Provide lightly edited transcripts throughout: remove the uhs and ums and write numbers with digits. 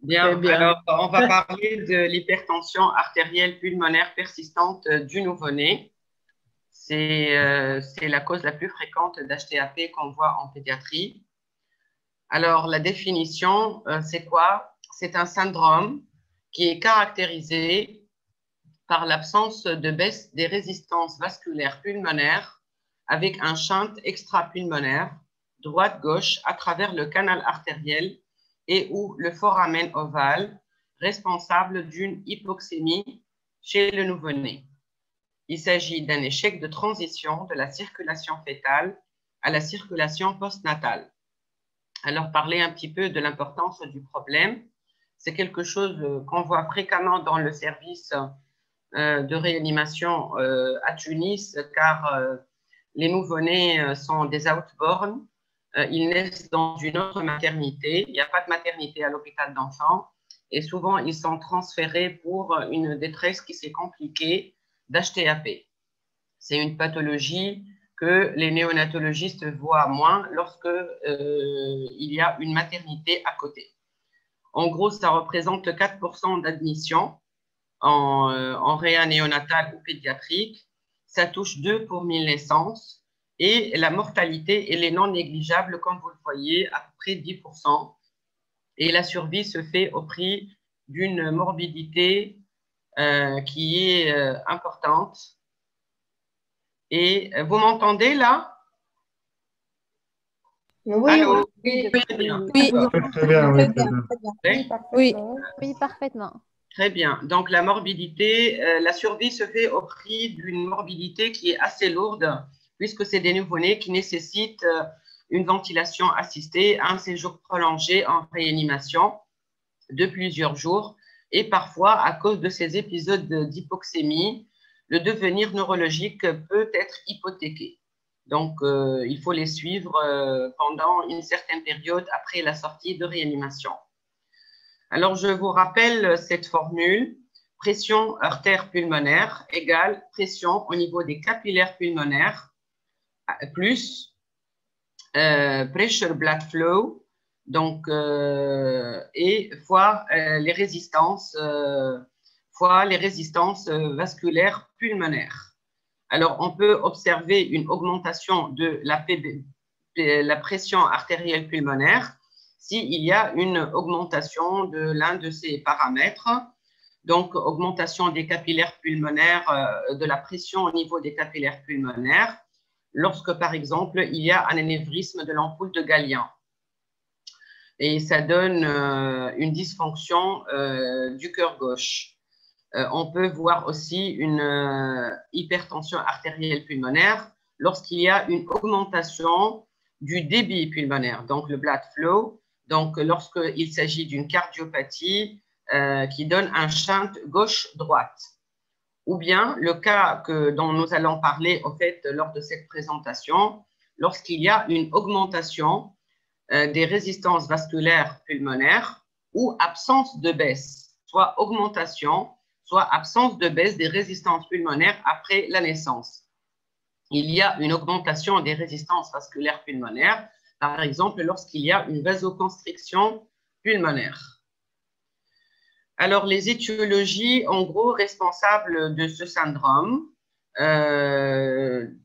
Très Bien, bien. alors on va parler de l'hypertension artérielle pulmonaire persistante du nouveau-né. C'est la cause la plus fréquente d'HTAP qu'on voit en pédiatrie. Alors la définition, c'est quoi? C'est un syndrome qui est caractérisé par l'absence de baisse des résistances vasculaires pulmonaires avec un shunt extrapulmonaire droite-gauche à travers le canal artériel et ou le foramen ovale responsable d'une hypoxémie chez le nouveau-né. Il s'agit d'un échec de transition de la circulation fœtale à la circulation postnatale. Alors, parler un petit peu de l'importance du problème. C'est quelque chose qu'on voit fréquemment dans le service de réanimation à Tunis, car les nouveau-nés sont des outborn. Ils naissent dans une autre maternité. Il n'y a pas de maternité à l'hôpital d'enfants. Et souvent, ils sont transférés pour une détresse qui s'est compliquée d'HTAP. C'est une pathologie que les néonatologistes voient moins lorsque il y a une maternité à côté. En gros, ça représente 4% d'admission en réa néonatale ou pédiatrique. Ça touche 2 pour 1000 naissances. Et la mortalité, elle est non négligeable, comme vous le voyez, à peu près 10%. Et la survie se fait au prix d'une morbidité qui est importante. Et vous m'entendez là? Oui, Allô? oui, Très bien. Oui, Très bien, oui, très très bien, bien. très bien. Oui, Oui, Oui, parfaitement. très bien. Donc, la morbidité, la survie se fait au prix d'une morbidité qui est assez lourde, puisque c'est des nouveau-nés qui nécessitent une ventilation assistée, un séjour prolongé en réanimation de plusieurs jours. Et parfois, à cause de ces épisodes d'hypoxémie, le devenir neurologique peut être hypothéqué. Donc, il faut les suivre pendant une certaine période après la sortie de réanimation. Alors, je vous rappelle cette formule. Pression artère pulmonaire égale pression au niveau des capillaires pulmonaires plus pressure blood flow, donc, et fois les résistances vasculaires pulmonaires. Alors, on peut observer une augmentation de la pression artérielle pulmonaire s'il y a une augmentation de l'un de ces paramètres. Donc, augmentation des capillaires pulmonaires, de la pression au niveau des capillaires pulmonaires, lorsque, par exemple, il y a un anévrisme de l'ampoule de Galien. Et ça donne une dysfonction du cœur gauche. On peut voir aussi une hypertension artérielle pulmonaire lorsqu'il y a une augmentation du débit pulmonaire, donc le blood flow. Donc, lorsqu'il s'agit d'une cardiopathie qui donne un shunt gauche-droite. Ou bien le cas dont nous allons parler au fait lors de cette présentation, lorsqu'il y a une augmentation des résistances vasculaires pulmonaires ou absence de baisse, soit augmentation, soit absence de baisse des résistances pulmonaires après la naissance. Il y a une augmentation des résistances vasculaires pulmonaires, par exemple lorsqu'il y a une vasoconstriction pulmonaire. Alors, les étiologies, en gros, responsables de ce syndrome,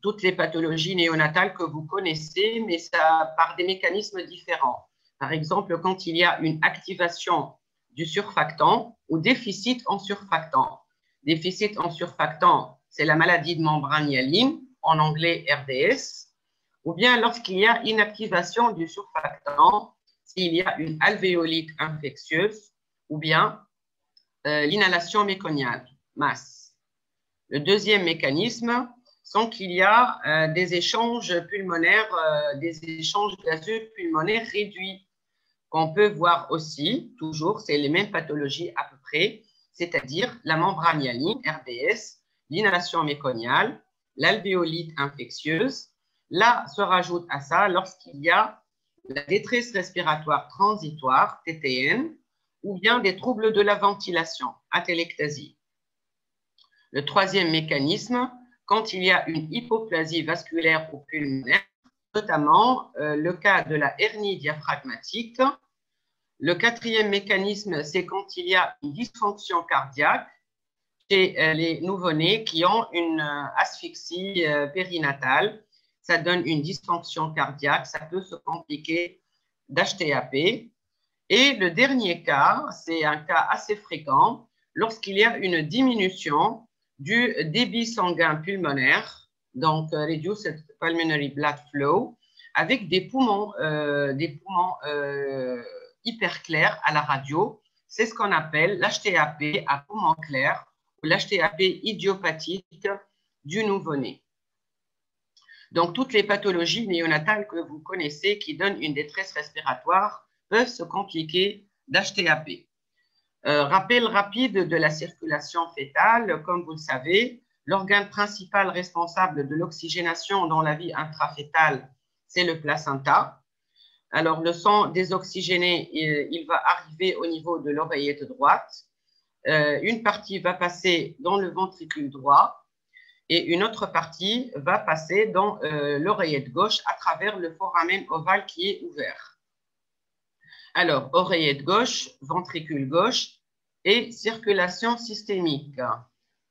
toutes les pathologies néonatales que vous connaissez, mais ça par des mécanismes différents. Par exemple, quand il y a une activation du surfactant ou déficit en surfactant. Déficit en surfactant, c'est la maladie de membrane hyaline, en anglais RDS, ou bien lorsqu'il y a inactivation du surfactant, s'il y a une alvéolite infectieuse, ou bien l'inhalation méconiale, MAS. Le deuxième mécanisme, c'est qu'il y a des échanges pulmonaires, des échanges gazeux pulmonaires réduits, qu'on peut voir aussi, toujours, c'est les mêmes pathologies à peu près, c'est-à-dire la membrane hyaline, RDS, l'inhalation méconiale, l'alvéolite infectieuse. Là, se rajoute à ça lorsqu'il y a la détresse respiratoire transitoire, TTN, ou bien des troubles de la ventilation, atelectasie. Le troisième mécanisme, quand il y a une hypoplasie vasculaire ou pulmonaire, notamment le cas de la hernie diaphragmatique, Le quatrième mécanisme, c'est quand il y a une dysfonction cardiaque chez les nouveau-nés qui ont une asphyxie périnatale. Ça donne une dysfonction cardiaque, ça peut se compliquer d'HTAP. Et le dernier cas, c'est un cas assez fréquent, lorsqu'il y a une diminution du débit sanguin pulmonaire, donc reduced pulmonary blood flow, avec des poumons hyper clairs à la radio. C'est ce qu'on appelle l'HTAP à poumons clairs ou l'HTAP idiopathique du nouveau-né. Donc, toutes les pathologies néonatales que vous connaissez qui donnent une détresse respiratoire peuvent se compliquer d'HTAP. Rappel rapide de la circulation fœtale, comme vous le savez, l'organe principal responsable de l'oxygénation dans la vie intrafœtale, c'est le placenta. Alors, le sang désoxygéné, il va arriver au niveau de l'oreillette droite. Une partie va passer dans le ventricule droit et une autre partie va passer dans l'oreillette gauche à travers le foramen ovale qui est ouvert. Alors, oreillette gauche, ventricule gauche et circulation systémique.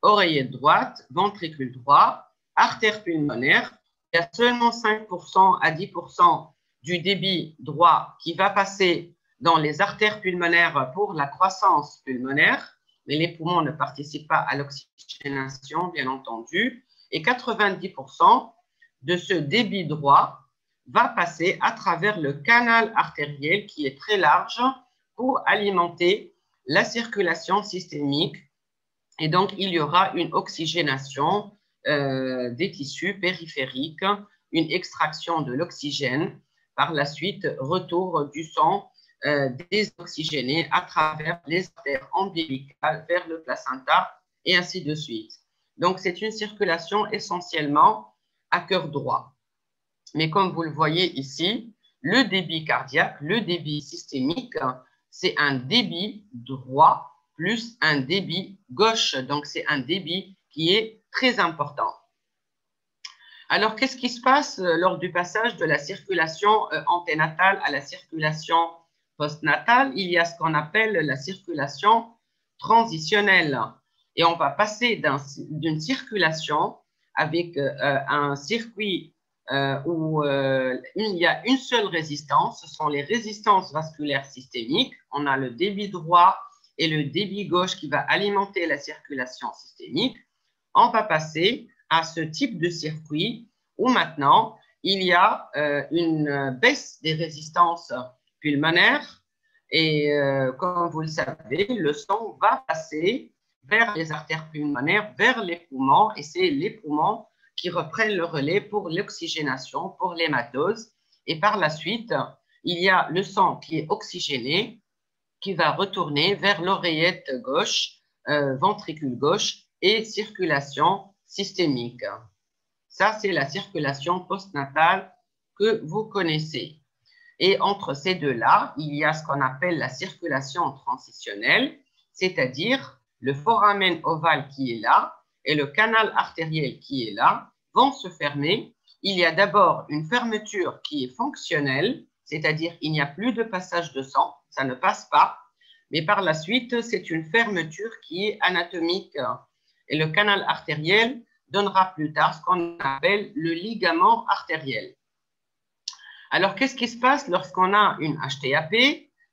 Oreillette droite, ventricule droit, artère pulmonaire. Il y a seulement 5% à 10% du débit droit qui va passer dans les artères pulmonaires pour la croissance pulmonaire, mais les poumons ne participent pas à l'oxygénation, bien entendu. Et 90% de ce débit droit va passer à travers le canal artériel qui est très large pour alimenter la circulation systémique. Et donc, il y aura une oxygénation des tissus périphériques, une extraction de l'oxygène. Par la suite, retour du sang désoxygéné à travers les artères ombilicales vers le placenta et ainsi de suite. Donc, c'est une circulation essentiellement à cœur droit. Mais comme vous le voyez ici, le débit cardiaque, le débit systémique, c'est un débit droit plus un débit gauche. Donc, c'est un débit qui est très important. Alors, qu'est-ce qui se passe lors du passage de la circulation anténatale à la circulation postnatale? Il y a ce qu'on appelle la circulation transitionnelle. Et on va passer d'une circulation avec un circuit où il y a une seule résistance, ce sont les résistances vasculaires systémiques. On a le débit droit et le débit gauche qui va alimenter la circulation systémique. On va passer à ce type de circuit où maintenant il y a une baisse des résistances pulmonaires et comme vous le savez, le sang va passer vers les artères pulmonaires, vers les poumons et c'est les poumons qui reprennent le relais pour l'oxygénation, pour l'hématose. Et par la suite, il y a le sang qui est oxygéné, qui va retourner vers l'oreillette gauche, ventricule gauche et circulation systémique. Ça, c'est la circulation postnatale que vous connaissez. Et entre ces deux-là, il y a ce qu'on appelle la circulation transitionnelle, c'est-à-dire le foramen ovale qui est là, et le canal artériel qui est là vont se fermer. Il y a d'abord une fermeture qui est fonctionnelle, c'est-à-dire il n'y a plus de passage de sang, ça ne passe pas. Mais par la suite, c'est une fermeture qui est anatomique. Et le canal artériel donnera plus tard ce qu'on appelle le ligament artériel. Alors, qu'est-ce qui se passe lorsqu'on a une HTAP?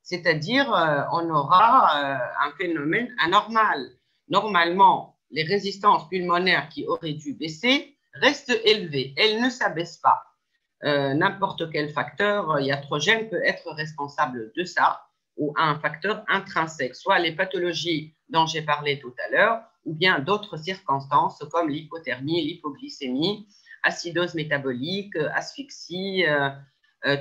C'est-à-dire, on aura un phénomène anormal. Normalement, les résistances pulmonaires qui auraient dû baisser restent élevées. Elles ne s'abaissent pas. N'importe quel facteur iatrogène peut être responsable de ça ou un facteur intrinsèque, soit les pathologies dont j'ai parlé tout à l'heure ou bien d'autres circonstances comme l'hypothermie, l'hypoglycémie, acidose métabolique, asphyxie,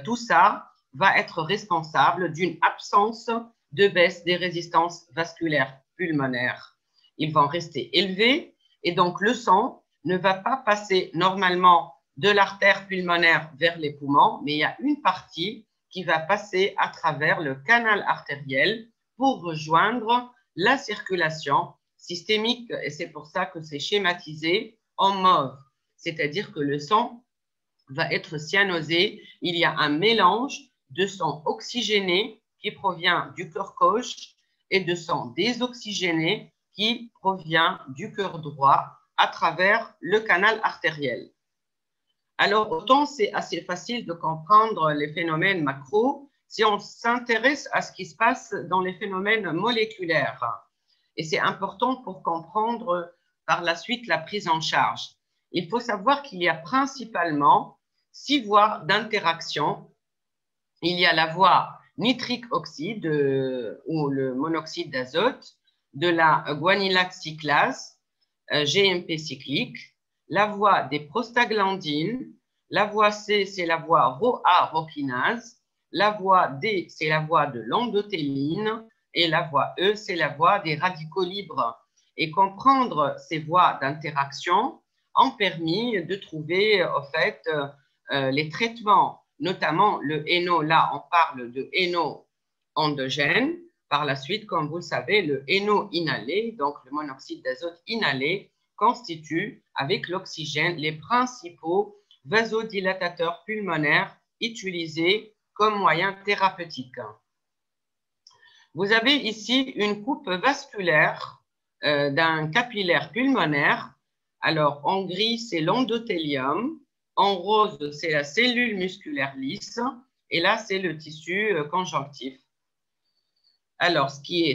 tout ça va être responsable d'une absence de baisse des résistances vasculaires pulmonaires. Ils vont rester élevés et donc le sang ne va pas passer normalement de l'artère pulmonaire vers les poumons, mais il y a une partie qui va passer à travers le canal artériel pour rejoindre la circulation systémique et c'est pour ça que c'est schématisé en mauve, c'est-à-dire que le sang va être cyanosé, il y a un mélange de sang oxygéné qui provient du cœur gauche et de sang désoxygéné qui provient du cœur droit à travers le canal artériel. Alors, autant c'est assez facile de comprendre les phénomènes macro si on s'intéresse à ce qui se passe dans les phénomènes moléculaires. Et c'est important pour comprendre par la suite la prise en charge. Il faut savoir qu'il y a principalement 6 voies d'interaction. Il y a la voie nitrique oxyde ou le monoxyde d'azote, de la guanylyl cyclase, GMP cyclique, la voie des prostaglandines, la voie C, c'est la voie ROA-rokinase, la voie D, c'est la voie de l'endothéline, et la voie E, c'est la voie des radicaux libres. Et comprendre ces voies d'interaction ont permis de trouver, en fait, les traitements, notamment le héno, là, on parle de héno endogène. Par la suite, comme vous le savez, le héno inhalé, donc le monoxyde d'azote inhalé, constitue avec l'oxygène les principaux vasodilatateurs pulmonaires utilisés comme moyen thérapeutique. Vous avez ici une coupe vasculaire d'un capillaire pulmonaire. Alors, en gris, c'est l'endothélium. En rose, c'est la cellule musculaire lisse. Et là, c'est le tissu conjonctif. Alors,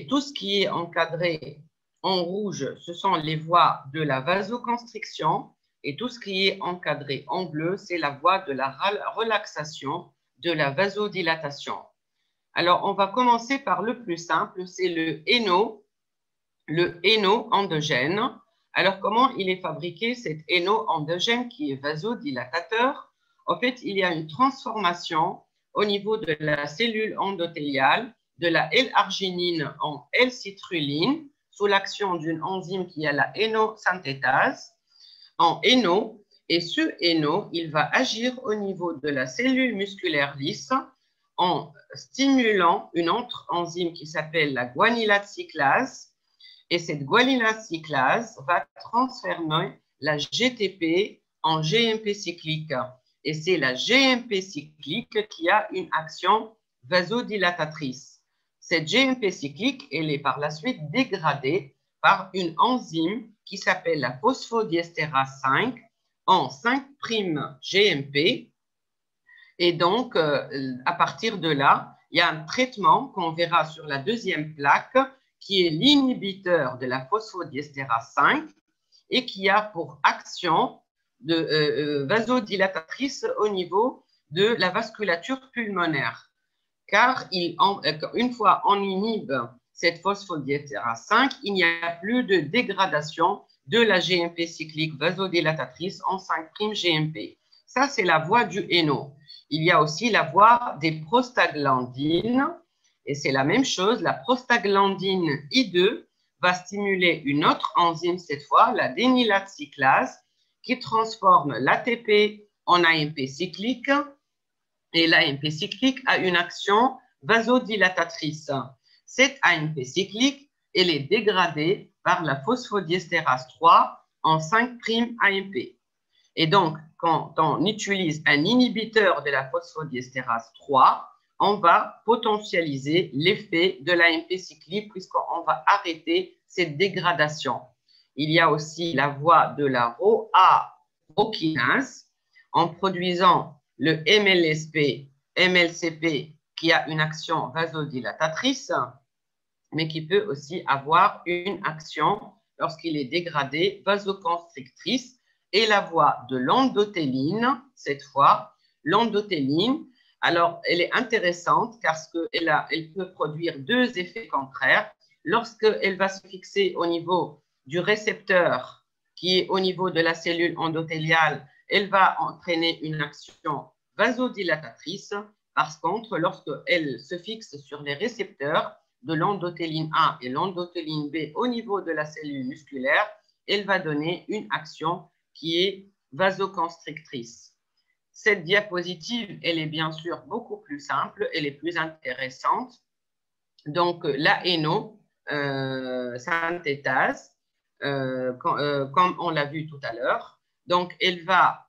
tout ce qui est encadré en rouge, ce sont les voies de la vasoconstriction. Et tout ce qui est encadré en bleu, c'est la voie de la relaxation, de la vasodilatation. Alors, on va commencer par le plus simple, c'est le héno endogène. Alors, comment il est fabriqué, cet héno endogène qui est vasodilatateur? En fait, il y a une transformation au niveau de la cellule endothéliale de la L-arginine en L-citrulline sous l'action d'une enzyme qui est la hénosynthétase en héno. Et ce héno, il va agir au niveau de la cellule musculaire lisse en stimulant une autre enzyme qui s'appelle la guanylyl cyclase. Et cette guanylyl cyclase va transformer la GTP en GMP cyclique. Et c'est la GMP cyclique qui a une action vasodilatatrice. Cette GMP cyclique, elle est par la suite dégradée par une enzyme qui s'appelle la phosphodiestérase 5 en 5'-GMP. Et donc, à partir de là, il y a un traitement qu'on verra sur la deuxième plaque qui est l'inhibiteur de la phosphodiestérase 5 et qui a pour action vasodilatatrice au niveau de la vasculature pulmonaire. Car une fois on inhibe cette phosphodiestérase 5, il n'y a plus de dégradation de la GMP cyclique vasodilatatrice en 5'-GMP. Ça, c'est la voie du héno. Il y a aussi la voie des prostaglandines, et c'est la même chose. La prostaglandine I2 va stimuler une autre enzyme, cette fois, la dénilat cyclase, qui transforme l'ATP en AMP cyclique, et l'AMP cyclique a une action vasodilatatrice. Cette AMP cyclique, elle est dégradée par la phosphodiestérase 3 en 5'-AMP. Et donc, quand on utilise un inhibiteur de la phosphodiestérase 3, on va potentialiser l'effet de l'AMP cyclique puisqu'on va arrêter cette dégradation. Il y a aussi la voie de la ROA-rokinase en produisant le MLCP qui a une action vasodilatatrice, mais qui peut aussi avoir une action lorsqu'il est dégradé vasoconstrictrice. Et la voie de l'endothéline, cette fois, l'endothéline, alors elle est intéressante parce qu'elle peut produire deux effets contraires. Lorsqu'elle va se fixer au niveau du récepteur qui est au niveau de la cellule endothéliale, elle va entraîner une action vasodilatatrice. Par contre, lorsqu'elle se fixe sur les récepteurs de l'endothéline A et l'endothéline B au niveau de la cellule musculaire, elle va donner une action qui est vasoconstrictrice. Cette diapositive, elle est bien sûr beaucoup plus simple, elle est plus intéressante. Donc, la hénosynthétase, comme on l'a vu tout à l'heure, donc elle va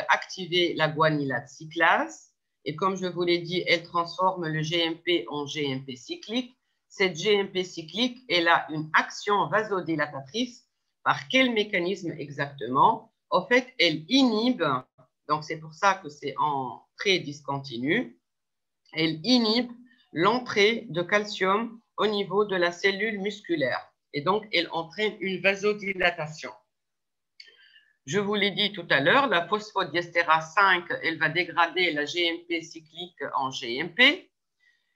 activer la guanylyl cyclase Et comme je vous l'ai dit, elle transforme le GMP en GMP cyclique. Cette GMP cyclique, elle a une action vasodilatatrice. Par quel mécanisme exactement? En fait, elle inhibe, donc c'est pour ça que c'est en très discontinu, elle inhibe l'entrée de calcium au niveau de la cellule musculaire. Et donc, elle entraîne une vasodilatation. Je vous l'ai dit tout à l'heure, la phosphodiesterase 5, elle va dégrader la GMP cyclique en GMP.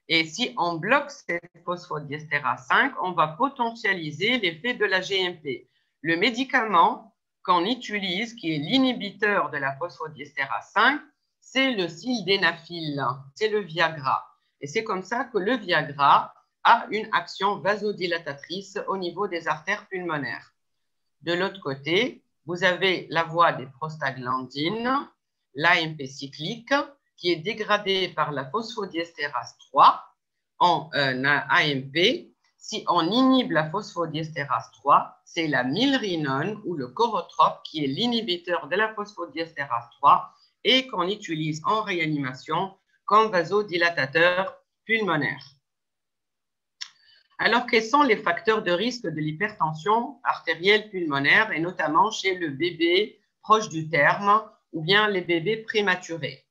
Et si on bloque cette phosphodiesterase 5, on va potentialiser l'effet de la GMP. Le médicament qu'on utilise, qui est l'inhibiteur de la phosphodiesterase 5, c'est le sildenafil, c'est le Viagra. Et c'est comme ça que le Viagra a une action vasodilatatrice au niveau des artères pulmonaires. De l'autre côté, vous avez la voie des prostaglandines, l'AMP cyclique, qui est dégradée par la phosphodiesterase 3 en AMP. Si on inhibe la phosphodiesterase 3, c'est la milrinone ou le chorotrope qui est l'inhibiteur de la phosphodiesterase 3 et qu'on utilise en réanimation comme vasodilatateur pulmonaire. Alors, quels sont les facteurs de risque de l'hypertension artérielle pulmonaire et notamment chez le bébé proche du terme ou bien les bébés prématurés?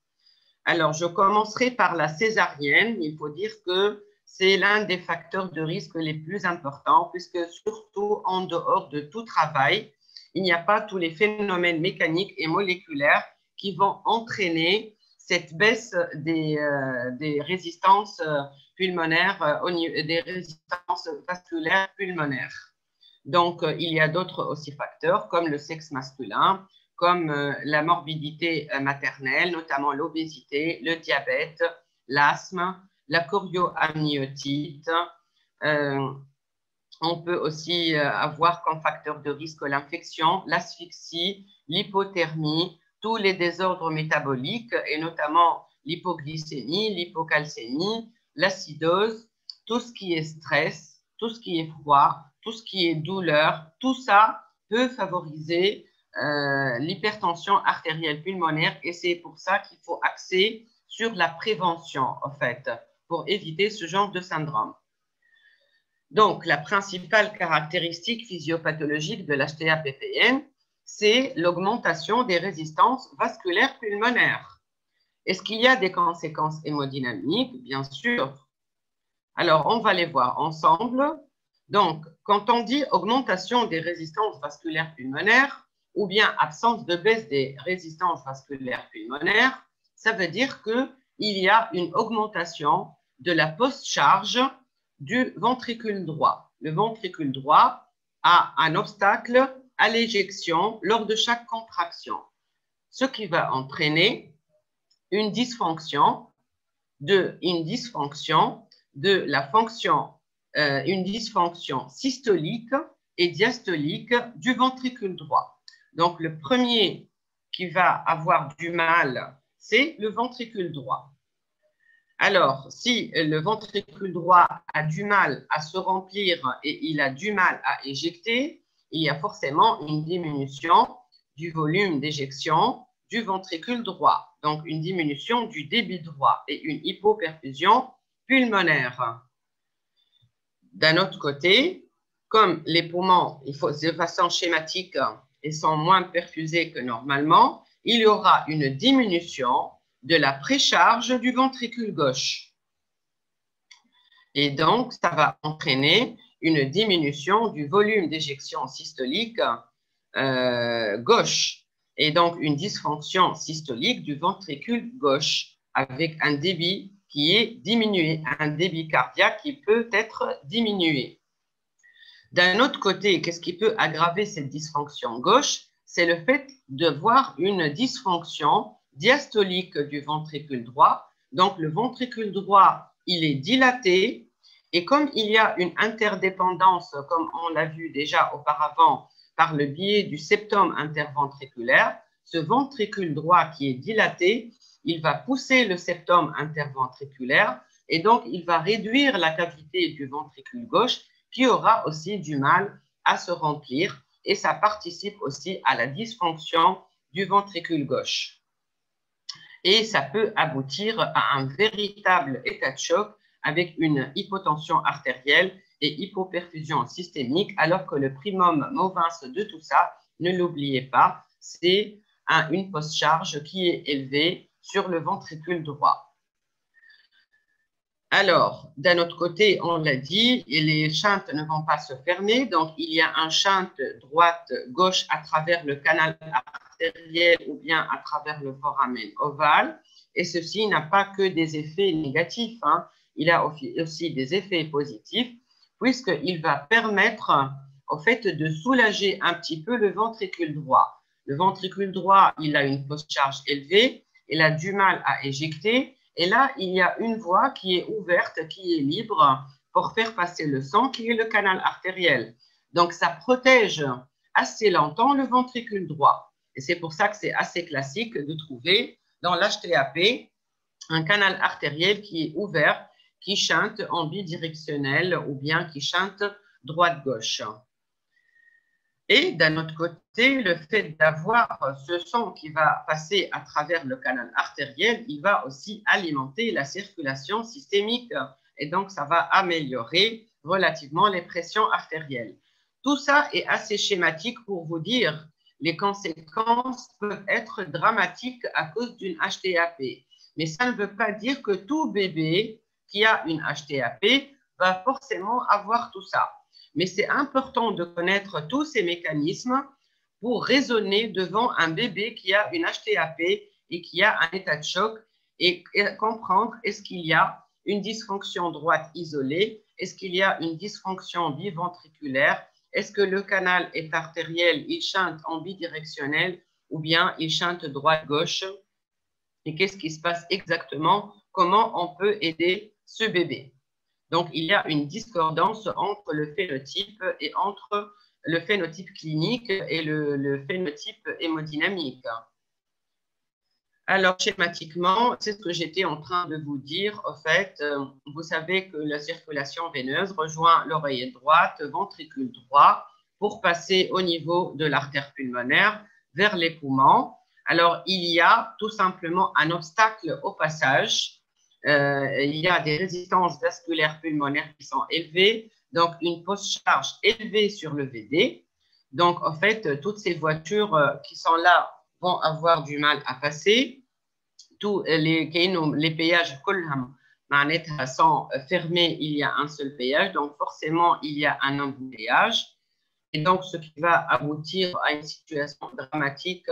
Alors, je commencerai par la césarienne. Il faut dire que c'est l'un des facteurs de risque les plus importants puisque surtout en dehors de tout travail, il n'y a pas tous les phénomènes mécaniques et moléculaires qui vont entraîner cette baisse des résistances pulmonaires, des résistances vasculaires pulmonaires. Donc, il y a d'autres aussi facteurs comme le sexe masculin, comme la morbidité maternelle, notamment l'obésité, le diabète, l'asthme, la chorioamniotite. On peut aussi avoir comme facteur de risque l'infection, l'asphyxie, l'hypothermie, tous les désordres métaboliques et notamment l'hypoglycémie, l'hypocalcémie, l'acidose, tout ce qui est stress, tout ce qui est froid, tout ce qui est douleur, tout ça peut favoriser l'hypertension artérielle pulmonaire et c'est pour ça qu'il faut axer sur la prévention en fait pour éviter ce genre de syndrome. Donc, la principale caractéristique physiopathologique de l'HTA-PPN, c'est l'augmentation des résistances vasculaires pulmonaires. Est-ce qu'il y a des conséquences hémodynamiques? Bien sûr. Alors, on va les voir ensemble. Donc, quand on dit augmentation des résistances vasculaires pulmonaires ou bien absence de baisse des résistances vasculaires pulmonaires, ça veut dire qu'il y a une augmentation de la post-charge du ventricule droit. Le ventricule droit a un obstacle à l'éjection lors de chaque contraction, ce qui va entraîner une dysfonction de la fonction, une dysfonction systolique et diastolique du ventricule droit. Donc, le premier qui va avoir du mal, c'est le ventricule droit. Alors, si le ventricule droit a du mal à se remplir et il a du mal à éjecter, il y a forcément une diminution du volume d'éjection du ventricule droit, donc une diminution du débit droit et une hypoperfusion pulmonaire. D'un autre côté, comme les poumons, de façon schématique, ils sont moins perfusés que normalement, il y aura une diminution de la précharge du ventricule gauche. Et donc, ça va entraîner une diminution du volume d'éjection systolique gauche et donc une dysfonction systolique du ventricule gauche avec un débit qui est diminué, un débit cardiaque qui peut être diminué. D'un autre côté, qu'est-ce qui peut aggraver cette dysfonction gauche? C'est le fait de voir une dysfonction diastolique du ventricule droit. Donc, le ventricule droit, il est dilaté et comme il y a une interdépendance, comme on l'a vu déjà auparavant, par le biais du septum interventriculaire, ce ventricule droit qui est dilaté, il va pousser le septum interventriculaire et donc il va réduire la cavité du ventricule gauche qui aura aussi du mal à se remplir et ça participe aussi à la dysfonction du ventricule gauche. et ça peut aboutir à un véritable état de choc avec une hypotension artérielle et hypoperfusion systémique, alors que le primum movens de tout ça, ne l'oubliez pas, c'est une post-charge qui est élevée sur le ventricule droit. Alors, d'un autre côté, on l'a dit, les shunts ne vont pas se fermer, donc il y a un shunt droite-gauche à travers le canal artériel ou bien à travers le foramen ovale, et ceci n'a pas que des effets négatifs, hein. Il a aussi des effets positifs, puisqu'il va permettre au fait de soulager un petit peu le ventricule droit. Le ventricule droit, il a une post-charge élevée, il a du mal à éjecter, et là, il y a une voie qui est ouverte, qui est libre pour faire passer le sang, qui est le canal artériel. Donc, ça protège assez longtemps le ventricule droit. Et c'est pour ça que c'est assez classique de trouver dans l'HTAP un canal artériel qui est ouvert, qui chante en bidirectionnel ou bien qui chante droite-gauche. Et d'un autre côté, le fait d'avoir ce sang qui va passer à travers le canal artériel, il va aussi alimenter la circulation systémique et donc ça va améliorer relativement les pressions artérielles. Tout ça est assez schématique pour vous dire les conséquences peuvent être dramatiques à cause d'une HTAP. Mais ça ne veut pas dire que tout bébé qui a une HTAP va forcément avoir tout ça. Mais c'est important de connaître tous ces mécanismes pour raisonner devant un bébé qui a une HTAP et qui a un état de choc et comprendre est-ce qu'il y a une dysfonction droite isolée, est-ce qu'il y a une dysfonction biventriculaire, est-ce que le canal est artériel, il chante en bidirectionnel ou bien il chante droite-gauche et qu'est-ce qui se passe exactement, comment on peut aider ce bébé. Donc, il y a une discordance entre le phénotype et entre le phénotype clinique et le phénotype hémodynamique. Alors, schématiquement, c'est ce que j'étais en train de vous dire. En fait, vous savez que la circulation veineuse rejoint l'oreillette droite, ventricule droit, pour passer au niveau de l'artère pulmonaire vers les poumons. Alors, il y a tout simplement un obstacle au passage. Il y a des résistances vasculaires pulmonaires qui sont élevées, donc une post-charge élevée sur le VD. Donc, en fait, toutes ces voitures qui sont là vont avoir du mal à passer. Tous les péages sont fermés, il y a un seul péage, donc forcément, il y a un embouteillage. Et donc, ce qui va aboutir à une situation dramatique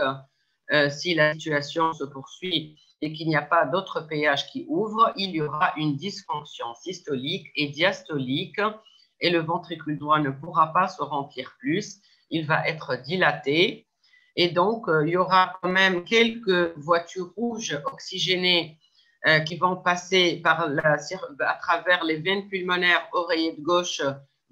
si la situation se poursuit et qu'il n'y a pas d'autres péages qui ouvrent, il y aura une dysfonction systolique et diastolique et le ventricule droit ne pourra pas se remplir plus, il va être dilaté et donc il y aura quand même quelques voitures rouges oxygénées qui vont passer à travers les veines pulmonaires, oreillette gauche,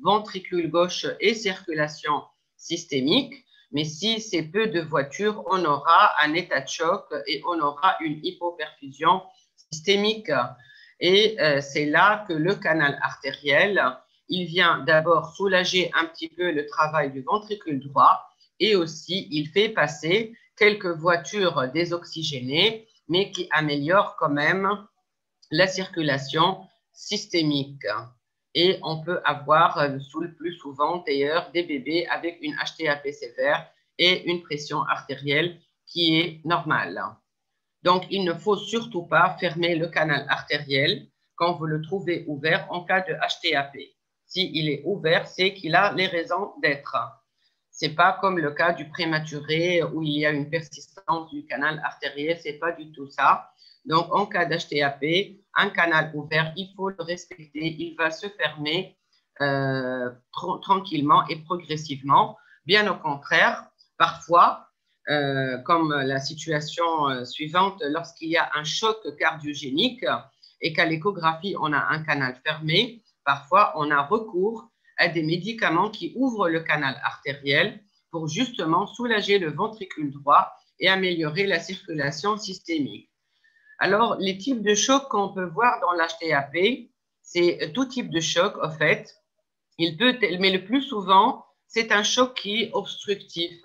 ventricule gauche et circulation systémique. Mais si c'est peu de voitures, on aura un état de choc et on aura une hypoperfusion systémique. Et c'est là que le canal artériel, il vient d'abord soulager un petit peu le travail du ventricule droit et aussi il fait passer quelques voitures désoxygénées, mais qui améliorent quand même la circulation systémique. Et on peut avoir le plus souvent d'ailleurs des bébés avec une HTAP sévère et une pression artérielle qui est normale. Donc, il ne faut surtout pas fermer le canal artériel quand vous le trouvez ouvert en cas de HTAP. S'il est ouvert, c'est qu'il a les raisons d'être. Ce n'est pas comme le cas du prématuré où il y a une persistance du canal artériel, ce n'est pas du tout ça. Donc, en cas d'HTAP, un canal ouvert, il faut le respecter. Il va se fermer tranquillement et progressivement. Bien au contraire, parfois, comme la situation suivante, lorsqu'il y a un choc cardiogénique et qu'à l'échographie, on a un canal fermé, parfois, on a recours à des médicaments qui ouvrent le canal artériel pour justement soulager le ventricule droit et améliorer la circulation systémique. Alors, les types de chocs qu'on peut voir dans l'HTAP, c'est tout type de choc, en fait. Mais le plus souvent, c'est un choc qui est obstructif.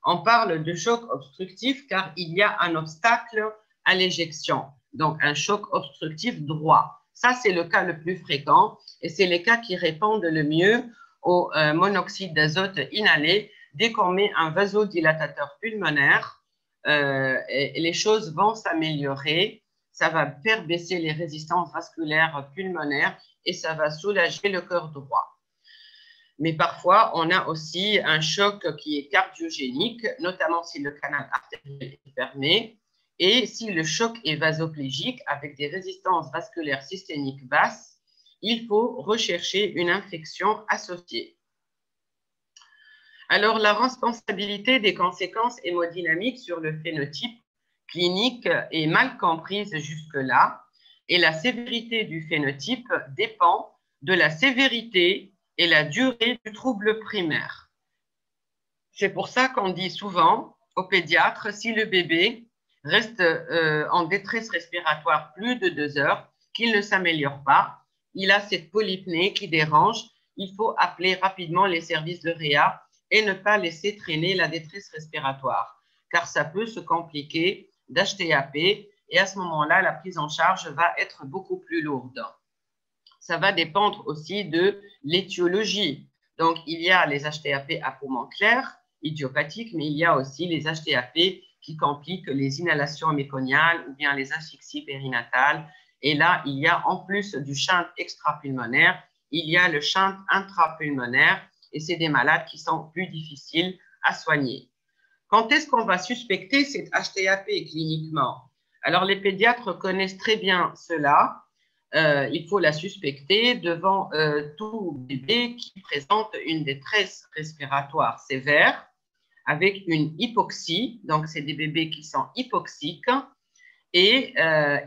On parle de choc obstructif car il y a un obstacle à l'éjection. Donc, un choc obstructif droit. Ça, c'est le cas le plus fréquent et c'est les cas qui répondent le mieux au monoxyde d'azote inhalé. Dès qu'on met un vasodilatateur pulmonaire, les choses vont s'améliorer. Ça va faire baisser les résistances vasculaires pulmonaires et ça va soulager le cœur droit. Mais parfois, on a aussi un choc qui est cardiogénique, notamment si le canal artériel est fermé et si le choc est vasoplégique avec des résistances vasculaires systémiques basses, il faut rechercher une infection associée. Alors, la responsabilité des conséquences hémodynamiques sur le phénotype clinique est mal comprise jusque-là et la sévérité du phénotype dépend de la sévérité et la durée du trouble primaire. C'est pour ça qu'on dit souvent au pédiatre, si le bébé reste en détresse respiratoire plus de 2 heures, qu'il ne s'améliore pas, il a cette polypnée qui dérange, il faut appeler rapidement les services de réa et ne pas laisser traîner la détresse respiratoire, car ça peut se compliquer d'HTAP et à ce moment-là, la prise en charge va être beaucoup plus lourde. Ça va dépendre aussi de l'étiologie. Donc, il y a les HTAP à poumon clair, idiopathiques, mais il y a aussi les HTAP qui compliquent les inhalations méconiales ou bien les asphyxies périnatales. Et là, il y a en plus du shunt extrapulmonaire, il y a le shunt intrapulmonaire et c'est des malades qui sont plus difficiles à soigner. Quand est-ce qu'on va suspecter cette HTAP cliniquement? Alors, les pédiatres connaissent très bien cela. Il faut la suspecter devant tout bébé qui présente une détresse respiratoire sévère avec une hypoxie. Donc, c'est des bébés qui sont hypoxiques et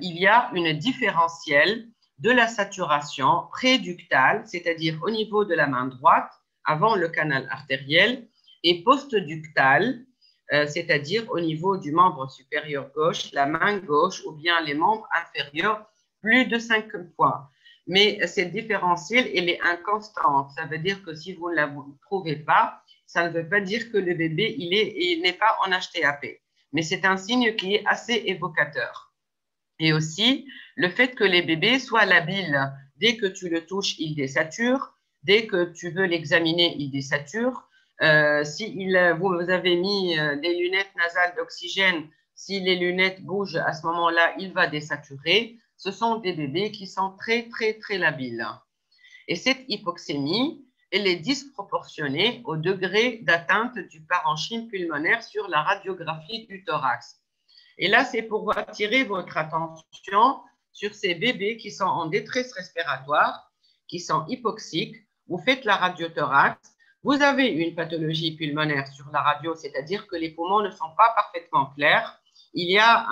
il y a une différentielle de la saturation préductale, c'est-à-dire au niveau de la main droite, avant le canal artériel, et postductale, c'est-à-dire au niveau du membre supérieur gauche, la main gauche ou bien les membres inférieurs, plus de 5 points. Mais cette différentielle, elle est inconstante. Ça veut dire que si vous ne la trouvez pas, ça ne veut pas dire que le bébé, il n'est pas en HTAP. Mais c'est un signe qui est assez évocateur. Et aussi, le fait que les bébés soient labiles. Dès que tu le touches, il désature. Dès que tu veux l'examiner, il désature. Si vous avez mis des lunettes nasales d'oxygène, si les lunettes bougent, à ce moment-là, il va désaturer. Ce sont des bébés qui sont très, très, très labiles. Et cette hypoxémie, elle est disproportionnée au degré d'atteinte du parenchyme pulmonaire sur la radiographie du thorax. Et là, c'est pour attirer votre attention sur ces bébés qui sont en détresse respiratoire, qui sont hypoxiques. Vous faites la radiothorax, vous avez une pathologie pulmonaire sur la radio, c'est-à-dire que les poumons ne sont pas parfaitement clairs. Il y a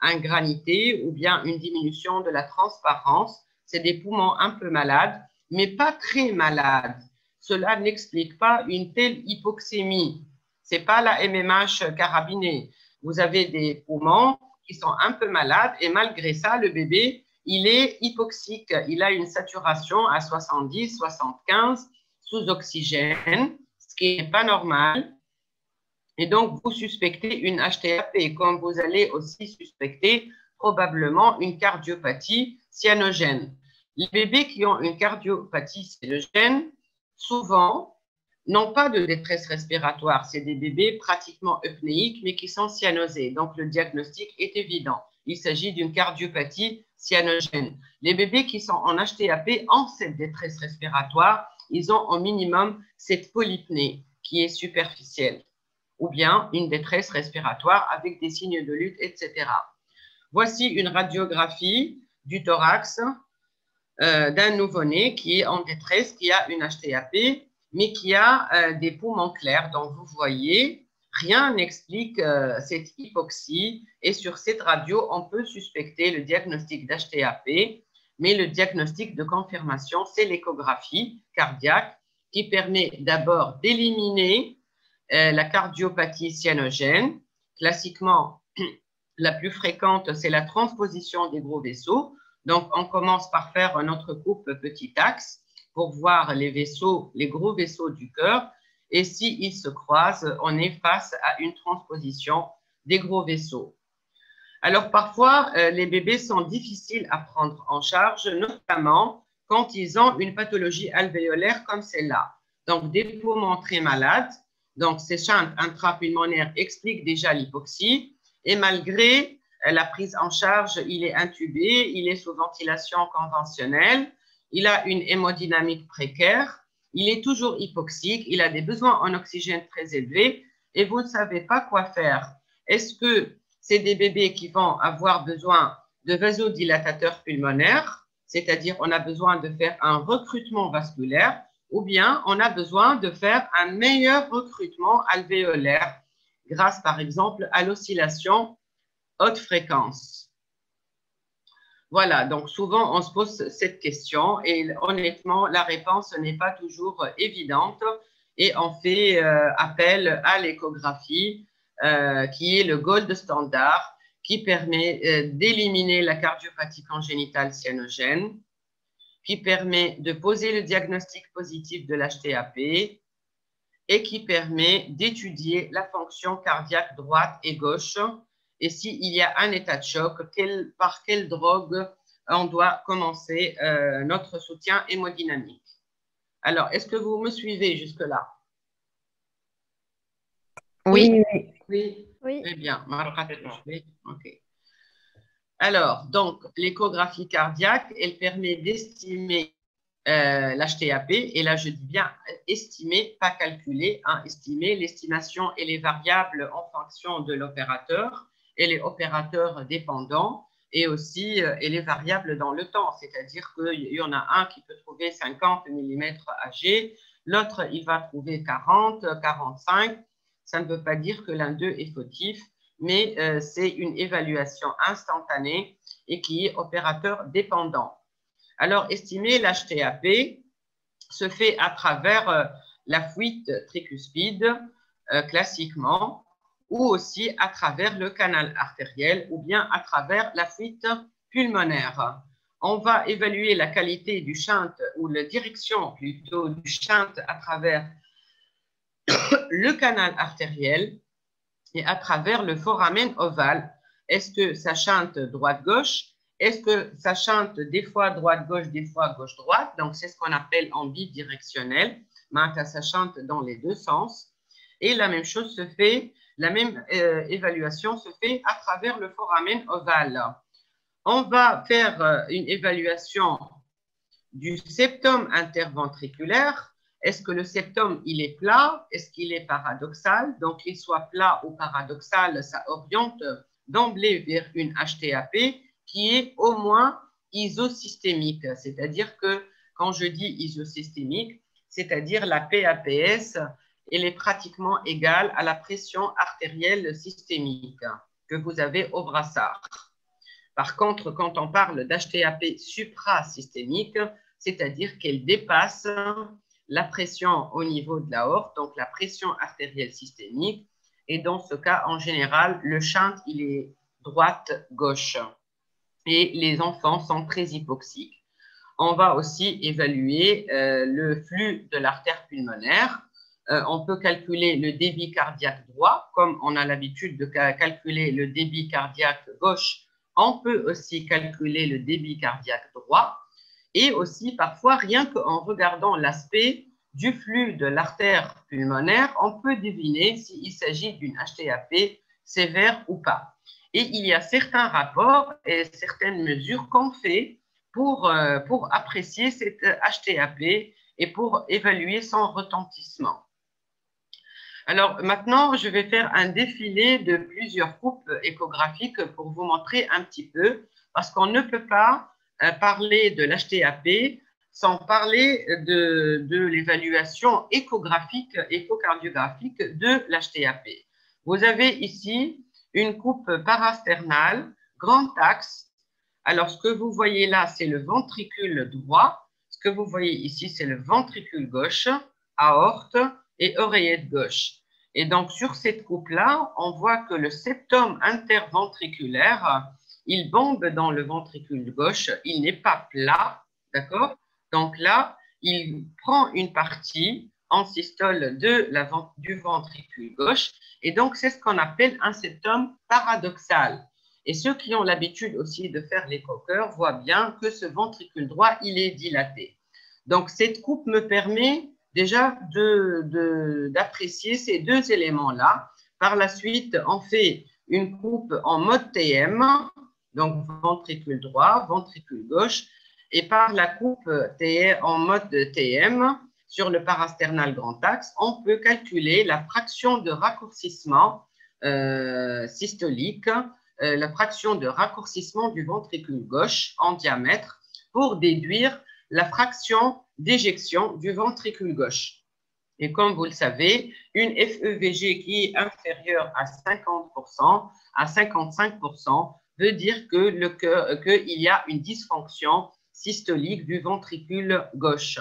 un granité ou bien une diminution de la transparence. C'est des poumons un peu malades, mais pas très malades. Cela n'explique pas une telle hypoxémie. Ce n'est pas la MMH carabinée. Vous avez des poumons qui sont un peu malades et malgré ça, le bébé, il est hypoxique. Il a une saturation à 70, 75 sous oxygène, ce qui n'est pas normal. Et donc, vous suspectez une HTAP, comme vous allez aussi suspecter probablement une cardiopathie cyanogène. Les bébés qui ont une cardiopathie cyanogène, souvent, n'ont pas de détresse respiratoire. C'est des bébés pratiquement eupnéiques, mais qui sont cyanosés. Donc, le diagnostic est évident. Il s'agit d'une cardiopathie cyanogène. Les bébés qui sont en HTAP ont cette détresse respiratoire. Ils ont au minimum cette polypnée qui est superficielle, ou bien une détresse respiratoire avec des signes de lutte, etc. Voici une radiographie du thorax d'un nouveau-né qui est en détresse, qui a une HTAP, mais qui a des poumons clairs. Donc, vous voyez, rien n'explique cette hypoxie. Et sur cette radio, on peut suspecter le diagnostic d'HTAP, mais le diagnostic de confirmation, c'est l'échographie cardiaque qui permet d'abord d'éliminer la cardiopathie cyanogène. Classiquement, la plus fréquente, c'est la transposition des gros vaisseaux. Donc, on commence par faire notre coupe petit axe pour voir les vaisseaux, les gros vaisseaux du cœur. Et s'ils se croisent, on est face à une transposition des gros vaisseaux. Alors, parfois, les bébés sont difficiles à prendre en charge, notamment quand ils ont une pathologie alvéolaire comme celle-là. Donc, des poumons très malades. Donc, ces chantes intrapulmonaires expliquent déjà l'hypoxie. Et malgré la prise en charge, il est intubé, il est sous ventilation conventionnelle, il a une hémodynamique précaire, il est toujours hypoxique, il a des besoins en oxygène très élevés et vous ne savez pas quoi faire. Est-ce que c'est des bébés qui vont avoir besoin de vasodilatateurs pulmonaires, c'est-à-dire on a besoin de faire un recrutement vasculaire, ou bien on a besoin de faire un meilleur recrutement alvéolaire grâce par exemple à l'oscillation haute fréquence. Voilà, donc souvent on se pose cette question et honnêtement la réponse n'est pas toujours évidente et on fait appel à l'échographie qui est le gold standard qui permet d'éliminer la cardiopathie congénitale cyanogène, qui permet de poser le diagnostic positif de l'HTAP et qui permet d'étudier la fonction cardiaque droite et gauche et s'il y a un état de choc, par quelle drogue on doit commencer notre soutien hémodynamique. Alors, est-ce que vous me suivez jusque-là? Oui. Oui. Oui. Très bien. OK. Alors, donc, l'échographie cardiaque, elle permet d'estimer l'HTAP, et là, je dis bien estimer, pas calculer, hein, estimer. L'estimation, elle est variable en fonction de l'opérateur, elle est opérateur dépendant, et aussi, elle est variable dans le temps, c'est-à-dire qu'il y en a un qui peut trouver 50 mm Hg, l'autre, il va trouver 40, 45. Ça ne veut pas dire que l'un d'eux est fautif, mais c'est une évaluation instantanée et qui est opérateur dépendant. Alors, estimer l'HTAP se fait à travers la fuite tricuspide, classiquement, ou aussi à travers le canal artériel, ou bien à travers la fuite pulmonaire. On va évaluer la qualité du shunt, ou la direction plutôt du shunt à travers le canal artériel et à travers le foramen ovale. Est-ce que ça chante droite-gauche? Est-ce que ça chante des fois droite-gauche, des fois gauche-droite? Donc, c'est ce qu'on appelle en bidirectionnel. Ça chante dans les deux sens. Et la même chose se fait, la même évaluation se fait à travers le foramen ovale. On va faire une évaluation du septum interventriculaire. Est-ce que le septum, il est plat? Est-ce qu'il est paradoxal? Donc, qu'il soit plat ou paradoxal, ça oriente d'emblée vers une HTAP qui est au moins isosystémique. C'est-à-dire que quand je dis isosystémique, c'est-à-dire la PAPS, elle est pratiquement égale à la pression artérielle systémique que vous avez au brassard. Par contre, quand on parle d'HTAP suprasystémique, c'est-à-dire qu'elle dépasse la pression au niveau de l'aorte, donc la pression artérielle systémique. Et dans ce cas, en général, le shunt, il est droite-gauche. Et les enfants sont très hypoxiques. On va aussi évaluer le flux de l'artère pulmonaire. On peut calculer le débit cardiaque droit, comme on a l'habitude de calculer le débit cardiaque gauche. On peut aussi calculer le débit cardiaque droit et aussi parfois, rien qu'en regardant l'aspect du flux de l'artère pulmonaire, on peut deviner s'il s'agit d'une HTAP sévère ou pas. Et il y a certains rapports et certaines mesures qu'on fait pour apprécier cette HTAP et pour évaluer son retentissement. Alors maintenant, je vais faire un défilé de plusieurs groupes échographiques pour vous montrer un petit peu, parce qu'on ne peut pas parler de l'HTAP sans parler de l'évaluation échographique, échocardiographique de l'HTAP. Vous avez ici une coupe parasternale, grand axe. Alors, ce que vous voyez là, c'est le ventricule droit. Ce que vous voyez ici, c'est le ventricule gauche, aorte et oreillette gauche. Et donc, sur cette coupe-là, on voit que le septum interventriculaire, il bombe dans le ventricule gauche, il n'est pas plat, d'accord? Donc là, il prend une partie en systole du ventricule gauche, et donc c'est ce qu'on appelle un septum paradoxal. Et ceux qui ont l'habitude aussi de faire l'écho-cœur voient bien que ce ventricule droit, il est dilaté. Donc, cette coupe me permet déjà d'apprécier ces deux éléments-là. Par la suite, on fait une coupe en mode TM, donc ventricule droit, ventricule gauche, et par la coupe en mode TM, sur le parasternal grand axe, on peut calculer la fraction de raccourcissement systolique, la fraction de raccourcissement du ventricule gauche en diamètre pour déduire la fraction d'éjection du ventricule gauche. Et comme vous le savez, une FEVG qui est inférieure à 50%, à 55%, veut dire qu'il y a une dysfonction systolique du ventricule gauche.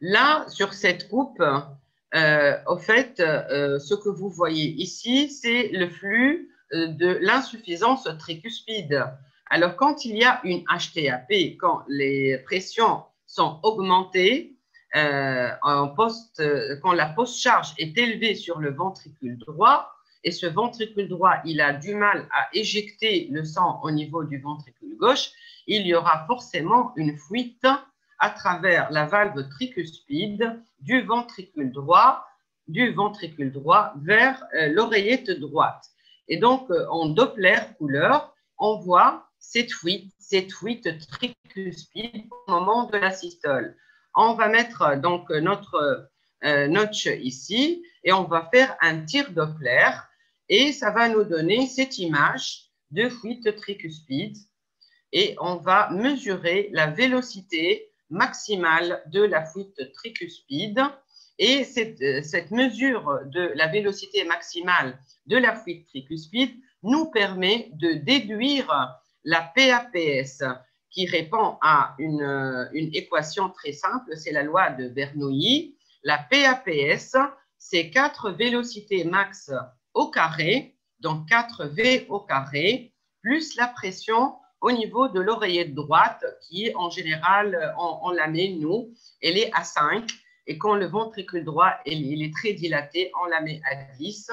Là, sur cette coupe, au fait, ce que vous voyez ici, c'est le flux de l'insuffisance tricuspide. Alors, quand il y a une HTAP, quand les pressions sont augmentées, quand la post-charge est élevée sur le ventricule droit, et ce ventricule droit, il a du mal à éjecter le sang au niveau du ventricule gauche, il y aura forcément une fuite à travers la valve tricuspide du ventricule droit vers l'oreillette droite. Et donc, en Doppler couleur, on voit cette fuite tricuspide au moment de la systole. On va mettre donc notre notch ici et on va faire un tir Doppler et ça va nous donner cette image de fuite tricuspide et on va mesurer la vélocité maximale de la fuite tricuspide et cette mesure de la vélocité maximale de la fuite tricuspide nous permet de déduire la PAPS qui répond à une équation très simple, c'est la loi de Bernoulli. La PAPS, c'est 4 vélocités max au carré, donc 4V au carré, plus la pression au niveau de l'oreillette droite, qui est en général, on la met, nous, elle est à 5. Et quand le ventricule droit il est très dilaté, on la met à 10.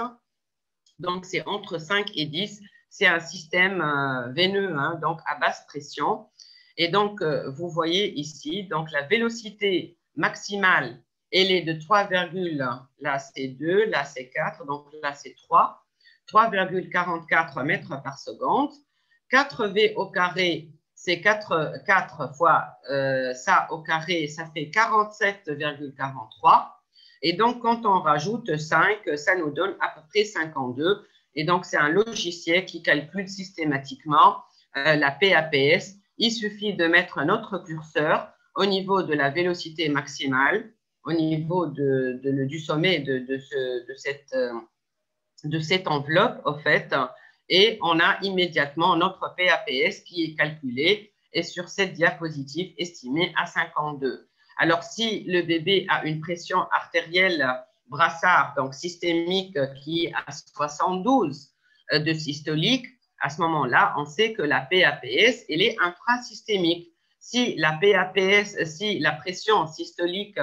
Donc, c'est entre 5 et 10. C'est un système veineux, hein, donc à basse pression. Et donc, vous voyez ici, donc la vélocité maximale, elle est de 3, là c'est 2, là c'est 4, donc là c'est 3, 3,44 mètres par seconde. 4V au carré, c'est 4 fois ça au carré, ça fait 47,43. Et donc, quand on rajoute 5, ça nous donne à peu près 52. Et donc, c'est un logiciel qui calcule systématiquement la PAPS. Il suffit de mettre notre curseur au niveau de la vélocité maximale, au niveau du sommet de cette enveloppe, au fait, et on a immédiatement notre PAPS qui est calculé et sur cette diapositive estimée à 52. Alors, si le bébé a une pression artérielle brassard, donc systémique, qui est à 72 de systolique, à ce moment-là, on sait que la PAPS, elle est infrasystémique. Si la PAPS, si la pression systolique,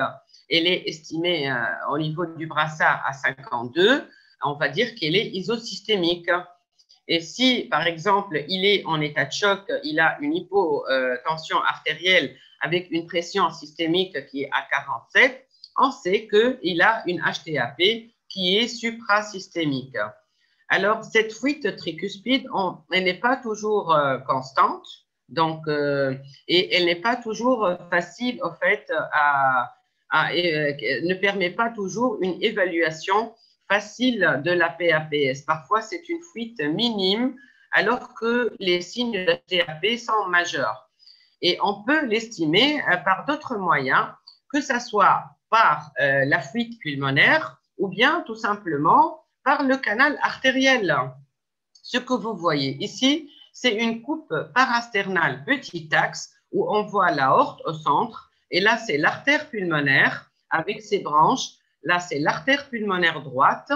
elle est estimée au niveau du brassard à 52, on va dire qu'elle est isosystémique. Et si, par exemple, il est en état de choc, il a une hypotension artérielle avec une pression systémique qui est à 47, on sait qu'il a une HTAP qui est suprasystémique. Alors, cette fuite tricuspide, elle n'est pas toujours constante, donc, et elle n'est pas toujours facile, au fait, ne permet pas toujours une évaluation facile de la PAPS. Parfois, c'est une fuite minime, alors que les signes de HTAP sont majeurs. Et on peut l'estimer par d'autres moyens, que ce soit par la fuite pulmonaire ou bien tout simplement par le canal artériel. Ce que vous voyez ici, c'est une coupe parasternale petit axe où on voit l'aorte au centre. Et là, c'est l'artère pulmonaire avec ses branches. Là, c'est l'artère pulmonaire droite,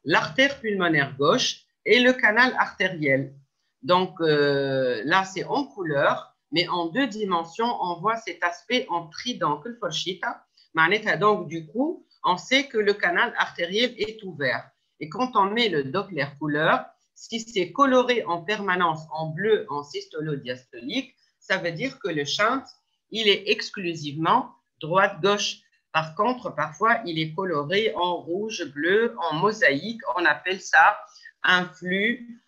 l'artère pulmonaire gauche et le canal artériel. Donc, là, c'est en couleur, mais en 2 dimensions, on voit cet aspect en trident. Donc, du coup, on sait que le canal artériel est ouvert. Et quand on met le Doppler couleur, Si c'est coloré en permanence en bleu, en systolo-diastolique, ça veut dire que le shunt, il est exclusivement droite-gauche. Par contre, parfois, il est coloré en rouge, bleu, en mosaïque. On appelle ça un flux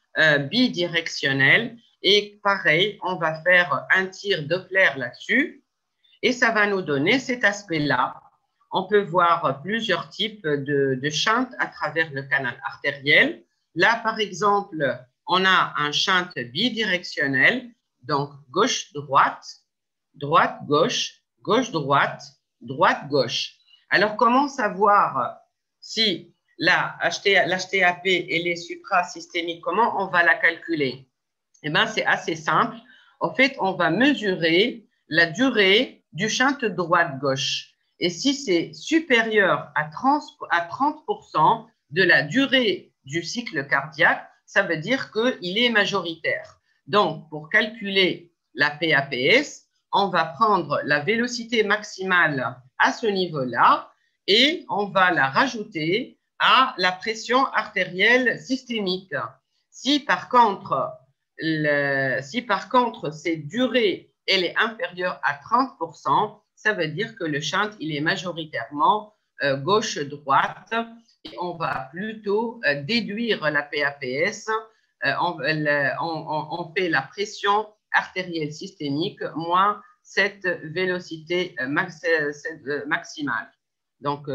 bidirectionnel. Et pareil, on va faire un tir Doppler là-dessus. Et ça va nous donner cet aspect-là. On peut voir plusieurs types de shunt à travers le canal artériel. Là, par exemple, on a un shunt bidirectionnel, donc gauche-droite, droite-gauche, gauche-droite, droite-gauche. Alors, comment savoir si l'HTAP elle est suprasystémique? Comment on va la calculer? Eh bien, c'est assez simple. En fait, on va mesurer la durée du shunt droite-gauche. Et si c'est supérieur à 30% de la durée du cycle cardiaque, ça veut dire qu'il est majoritaire. Donc, pour calculer la PAPS, on va prendre la vélocité maximale à ce niveau-là et on va la rajouter à la pression artérielle systémique. Si par contre, cette durée elle est inférieure à 30%, ça veut dire que le shunt il est majoritairement gauche-droite et on va plutôt déduire la PAPS. On fait la pression artérielle systémique moins cette vélocité maximale. Donc,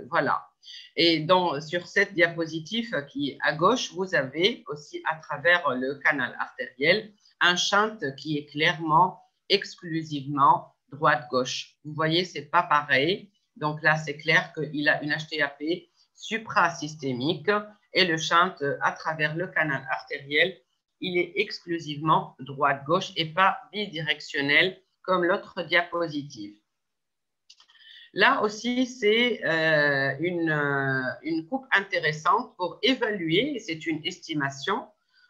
voilà. Et sur cette diapositive qui est à gauche, vous avez aussi à travers le canal artériel un shunt qui est clairement, exclusivement droite-gauche. Vous voyez, ce n'est pas pareil. Donc là, c'est clair qu'il a une HTAP suprasystémique et le shunt à travers le canal artériel, il est exclusivement droite-gauche et pas bidirectionnel comme l'autre diapositive. Là aussi, c'est une coupe intéressante pour évaluer, c'est une estimation.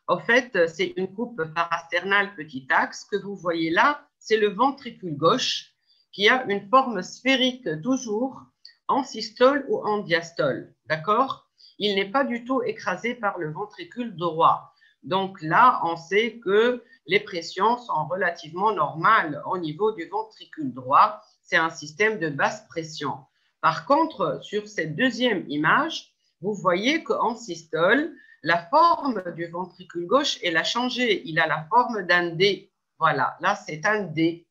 En fait, c'est une coupe parasternale petit axe que vous voyez là, c'est le ventricule gauche qui a une forme sphérique toujours en systole ou en diastole, d'accord? Il n'est pas du tout écrasé par le ventricule droit. Donc là, on sait que les pressions sont relativement normales au niveau du ventricule droit. C'est un système de basse pression. Par contre, sur cette deuxième image, vous voyez qu'en systole, la forme du ventricule gauche, elle a changé. Il a la forme d'un D. Voilà, là, c'est un D.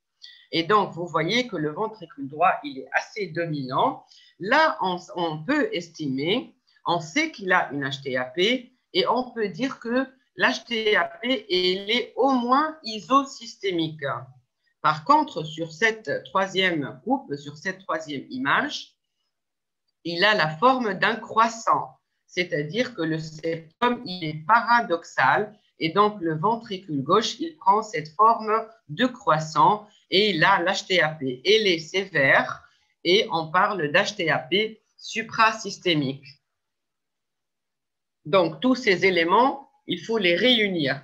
Et donc, vous voyez que le ventricule droit, il est assez dominant. Là, on peut estimer, on sait qu'il a une HTAP et on peut dire que l'HTAP, elle est au moins isosystémique. Par contre, sur cette troisième coupe, sur cette troisième image, il a la forme d'un croissant. C'est-à-dire que le septum, il est paradoxal et donc le ventricule gauche, il prend cette forme de croissant et là, l'HTAP, elle est sévère et on parle d'HTAP suprasystémique. Donc, tous ces éléments, il faut les réunir.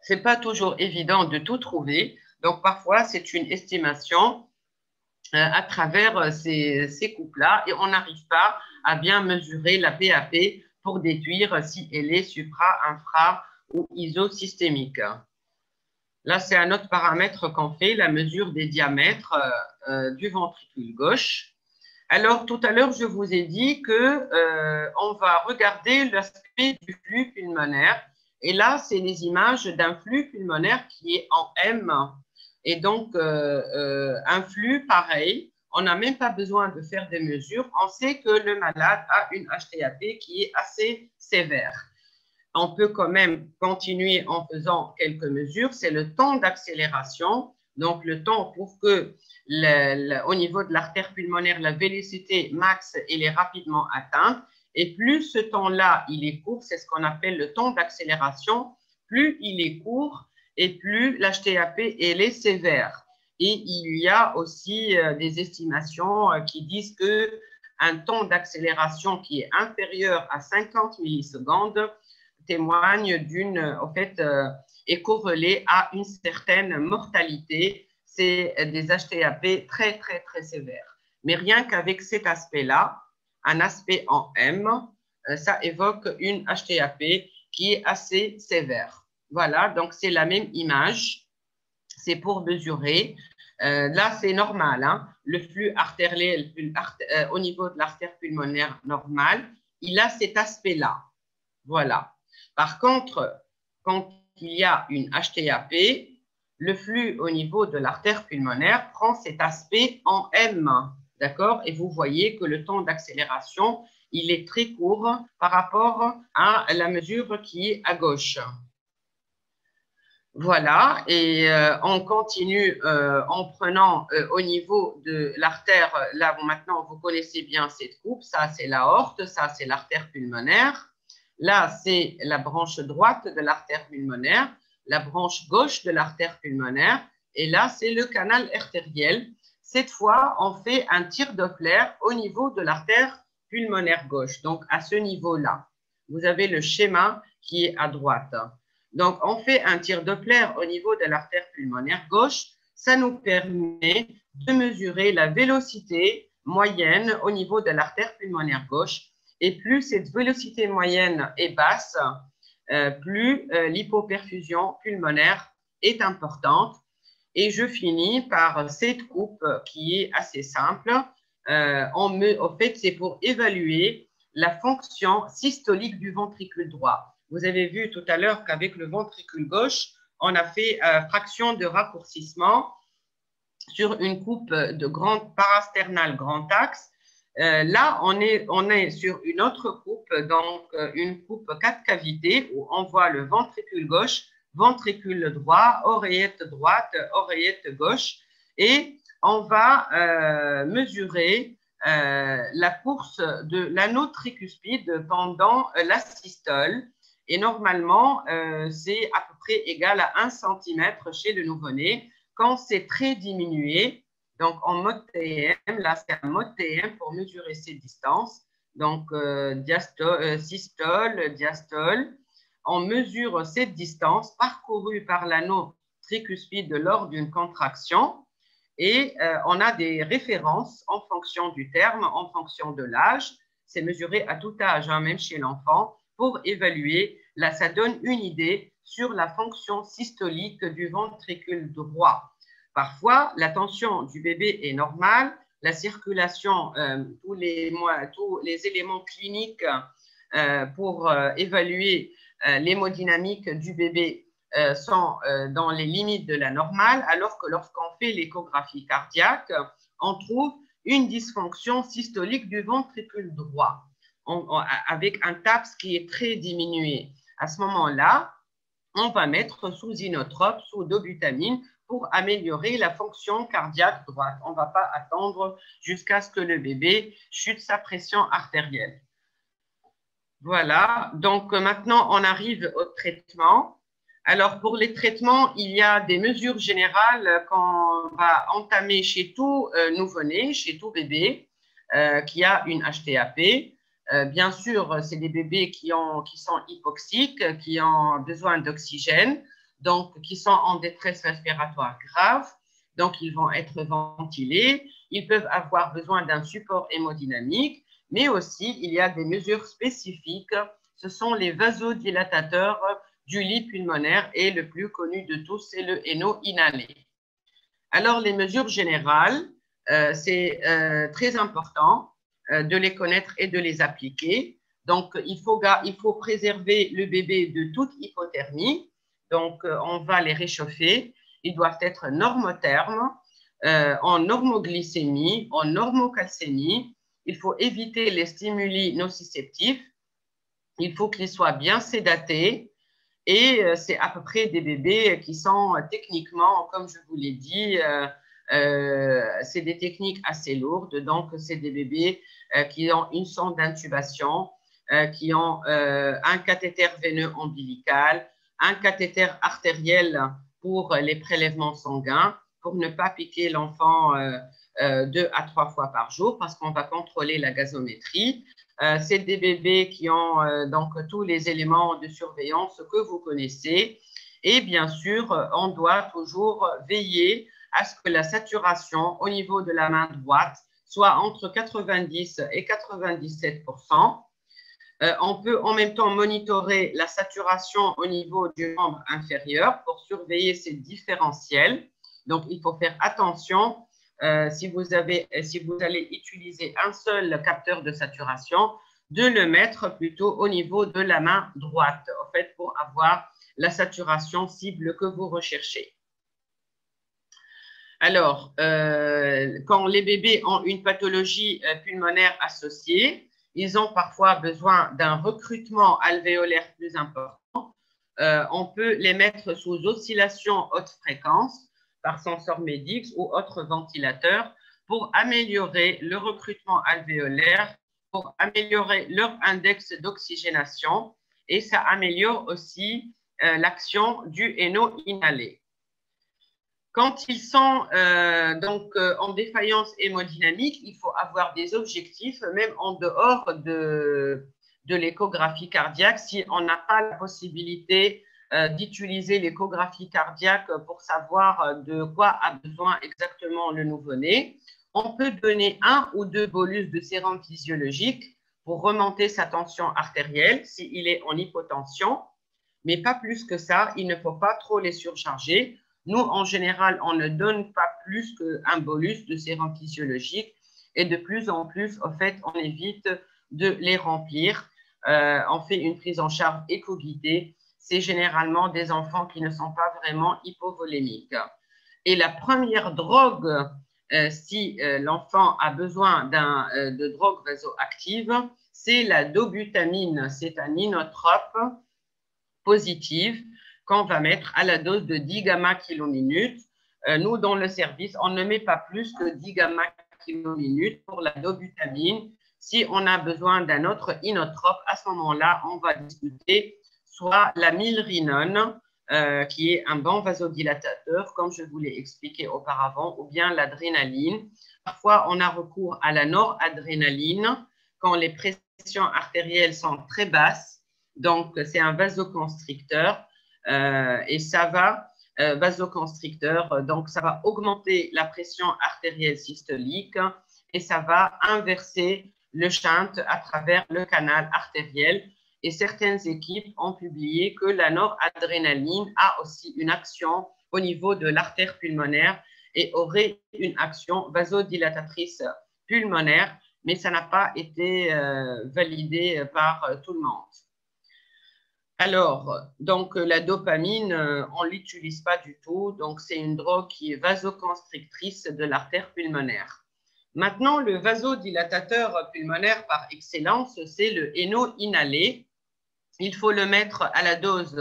Ce n'est pas toujours évident de tout trouver. Donc, parfois, c'est une estimation à travers ces coupes-là et on n'arrive pas à bien mesurer la PAP pour déduire si elle est supra, infra ou isosystémique. Là, c'est un autre paramètre qu'on fait, la mesure des diamètres du ventricule gauche. Alors, tout à l'heure, je vous ai dit qu'on va regarder l'aspect du flux pulmonaire. Et là, c'est les images d'un flux pulmonaire qui est en M. Et donc, un flux pareil, on n'a même pas besoin de faire des mesures. On sait que le malade a une HTAP qui est assez sévère. On peut quand même continuer en faisant quelques mesures. C'est le temps d'accélération. Donc, le temps pour que, au niveau de l'artère pulmonaire, la vélocité max, elle est rapidement atteinte. Et plus ce temps-là, il est court, c'est ce qu'on appelle le temps d'accélération. Plus il est court et plus l'HTAP, elle est sévère. Et il y a aussi des estimations qui disent qu'un temps d'accélération qui est inférieur à 50 millisecondes témoigne est corrélé à une certaine mortalité. C'est des HTAP très, très, très sévères. Mais rien qu'avec cet aspect-là, un aspect en M, ça évoque une HTAP qui est assez sévère. Voilà, donc c'est la même image. C'est pour mesurer. Là, c'est normal, hein, le flux artériel au niveau de l'artère pulmonaire normale, il a cet aspect-là. Voilà. Par contre, quand il y a une HTAP, le flux au niveau de l'artère pulmonaire prend cet aspect en M. D'accord? Et vous voyez que le temps d'accélération, il est très court par rapport à la mesure qui est à gauche. Voilà, et on continue en prenant au niveau de l'artère, là maintenant vous connaissez bien cette coupe, ça c'est l'aorte, ça c'est l'artère pulmonaire, là c'est la branche droite de l'artère pulmonaire, la branche gauche de l'artère pulmonaire, et là c'est le canal artériel. Cette fois, on fait un tir Doppler au niveau de l'artère pulmonaire gauche, donc à ce niveau-là. Vous avez le schéma qui est à droite. Donc, on fait un tir Doppler au niveau de l'artère pulmonaire gauche. Ça nous permet de mesurer la vélocité moyenne au niveau de l'artère pulmonaire gauche. Et plus cette vélocité moyenne est basse, plus l'hypoperfusion pulmonaire est importante. Et je finis par cette coupe qui est assez simple. En fait, c'est pour évaluer la fonction systolique du ventricule droit. Vous avez vu tout à l'heure qu'avec le ventricule gauche, on a fait fraction de raccourcissement sur une coupe de grande parasternale grand axe. Là, on est sur une autre coupe, donc une coupe 4 cavités où on voit le ventricule gauche, ventricule droit, oreillette droite, oreillette gauche, et on va mesurer la course de l'anneau tricuspide pendant la systole. Et normalement, c'est à peu près égal à 1 cm chez le nouveau-né. Quand c'est très diminué, donc en mode TM, là c'est un mode TM pour mesurer ces distances. Donc systole, diastole. On mesure cette distance parcourue par l'anneau tricuspide lors d'une contraction. Et on a des références en fonction du terme, en fonction de l'âge. C'est mesuré à tout âge, hein, même chez l'enfant, pour évaluer. Là, ça donne une idée sur la fonction systolique du ventricule droit. Parfois, la tension du bébé est normale, la circulation, tous les éléments cliniques pour évaluer l'hémodynamique du bébé sont dans les limites de la normale, alors que lorsqu'on fait l'échographie cardiaque, on trouve une dysfonction systolique du ventricule droit avec un TAPS qui est très diminué. À ce moment-là, on va mettre sous inotrope, sous dobutamine pour améliorer la fonction cardiaque droite. On ne va pas attendre jusqu'à ce que le bébé chute sa pression artérielle. Voilà, donc maintenant on arrive au traitement. Alors pour les traitements, il y a des mesures générales qu'on va entamer chez tout nouveau-né, chez tout bébé qui a une HTAP. Bien sûr, c'est des bébés qui sont hypoxiques, qui ont besoin d'oxygène, donc qui sont en détresse respiratoire grave, donc ils vont être ventilés. Ils peuvent avoir besoin d'un support hémodynamique, mais aussi il y a des mesures spécifiques. Ce sont les vasodilatateurs du lit pulmonaire et le plus connu de tous, c'est le NO inhalé. Alors, les mesures générales, c'est très important de les connaître et de les appliquer. Donc, il faut préserver le bébé de toute hypothermie. Donc, on va les réchauffer. Ils doivent être normothermes, en normoglycémie, en normocalcémie. Il faut éviter les stimuli nociceptifs. Il faut qu'ils soient bien sédatés. Et c'est à peu près des bébés qui sont techniquement, comme je vous l'ai dit, c'est des techniques assez lourdes. Donc, c'est des bébés qui ont une sonde d'intubation, qui ont un cathéter veineux ombilical, un cathéter artériel pour les prélèvements sanguins, pour ne pas piquer l'enfant 2 à 3 fois par jour parce qu'on va contrôler la gazométrie. C'est des bébés qui ont donc tous les éléments de surveillance que vous connaissez. Et bien sûr, on doit toujours veiller à ce que la saturation au niveau de la main droite soit entre 90 et 97%. On peut en même temps monitorer la saturation au niveau du membre inférieur pour surveiller ces différentiels. Donc, il faut faire attention si vous allez utiliser un seul capteur de saturation, de le mettre plutôt au niveau de la main droite, en fait, pour avoir la saturation cible que vous recherchez. Alors, quand les bébés ont une pathologie pulmonaire associée, ils ont parfois besoin d'un recrutement alvéolaire plus important. On peut les mettre sous oscillation haute fréquence par sensor Medix ou autre ventilateur pour améliorer le recrutement alvéolaire, pour améliorer leur index d'oxygénation et ça améliore aussi l'action du héno inhalé. Quand ils sont en défaillance hémodynamique, il faut avoir des objectifs, même en dehors de l'échographie cardiaque, si on n'a pas la possibilité d'utiliser l'échographie cardiaque pour savoir de quoi a besoin exactement le nouveau-né. On peut donner 1 ou 2 bolus de sérum physiologique pour remonter sa tension artérielle s'il est en hypotension, mais pas plus que ça, il ne faut pas trop les surcharger. Nous, en général, on ne donne pas plus qu'un bolus de sérum physiologique et de plus en plus, en fait, on évite de les remplir. On fait une prise en charge éco-guidée. C'est généralement des enfants qui ne sont pas vraiment hypovolémiques. Et la première drogue, si l'enfant a besoin de drogue vasoactive, c'est la dobutamine. C'est un inotrope positif qu'on va mettre à la dose de 10 gamma kilominutes. Nous, dans le service, on ne met pas plus que 10 gamma kilominutes pour la dobutamine. Si on a besoin d'un autre inotrope, à ce moment-là, on va discuter soit la milrinone, qui est un bon vasodilatateur, comme je vous l'ai expliqué auparavant, ou bien l'adrénaline. Parfois, on a recours à la noradrénaline quand les pressions artérielles sont très basses. Donc, c'est un vasoconstricteur. Et ça va, vasoconstricteur, donc ça va augmenter la pression artérielle systolique et ça va inverser le shunt à travers le canal artériel. Et certaines équipes ont publié que la noradrénaline a aussi une action au niveau de l'artère pulmonaire et aurait une action vasodilatatrice pulmonaire, mais ça n'a pas été validé par tout le monde. Alors, donc la dopamine, on ne l'utilise pas du tout. Donc, c'est une drogue qui est vasoconstrictrice de l'artère pulmonaire. Maintenant, le vasodilatateur pulmonaire par excellence, c'est le héno inhalé. Il faut le mettre à la dose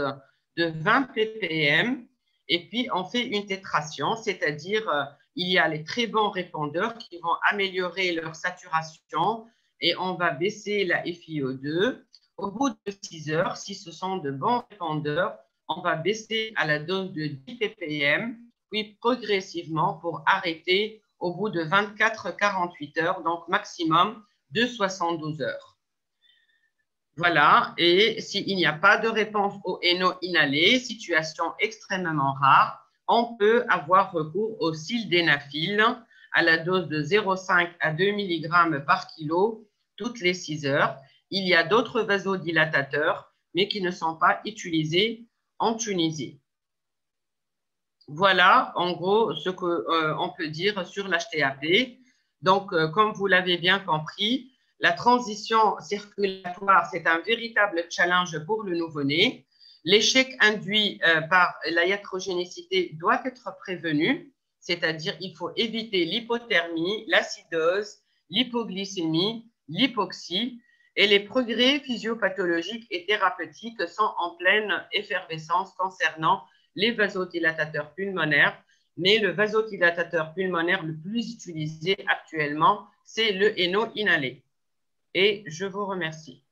de 20 ppm et puis on fait une tétration, c'est-à-dire il y a les très bons répondeurs qui vont améliorer leur saturation et on va baisser la FiO2. Au bout de 6 heures, si ce sont de bons répondeurs, on va baisser à la dose de 10 ppm, puis progressivement pour arrêter au bout de 24-48 heures, donc maximum de 72 heures. Voilà, et s'il n'y a pas de réponse au héno inhalé, situation extrêmement rare, on peut avoir recours au sildenafil à la dose de 0,5 à 2 mg par kilo toutes les 6 heures. Il y a d'autres vasodilatateurs, mais qui ne sont pas utilisés en Tunisie. Voilà, en gros, ce qu'on peut dire sur l'HTAP. Donc, comme vous l'avez bien compris, la transition circulatoire, c'est un véritable challenge pour le nouveau-né. L'échec induit par la iatrogénicité doit être prévenu, c'est-à-dire il faut éviter l'hypothermie, l'acidose, l'hypoglycémie, l'hypoxie, et les progrès physiopathologiques et thérapeutiques sont en pleine effervescence concernant les vasodilatateurs pulmonaires, mais le vasodilatateur pulmonaire le plus utilisé actuellement, c'est le héno inhalé. Et je vous remercie.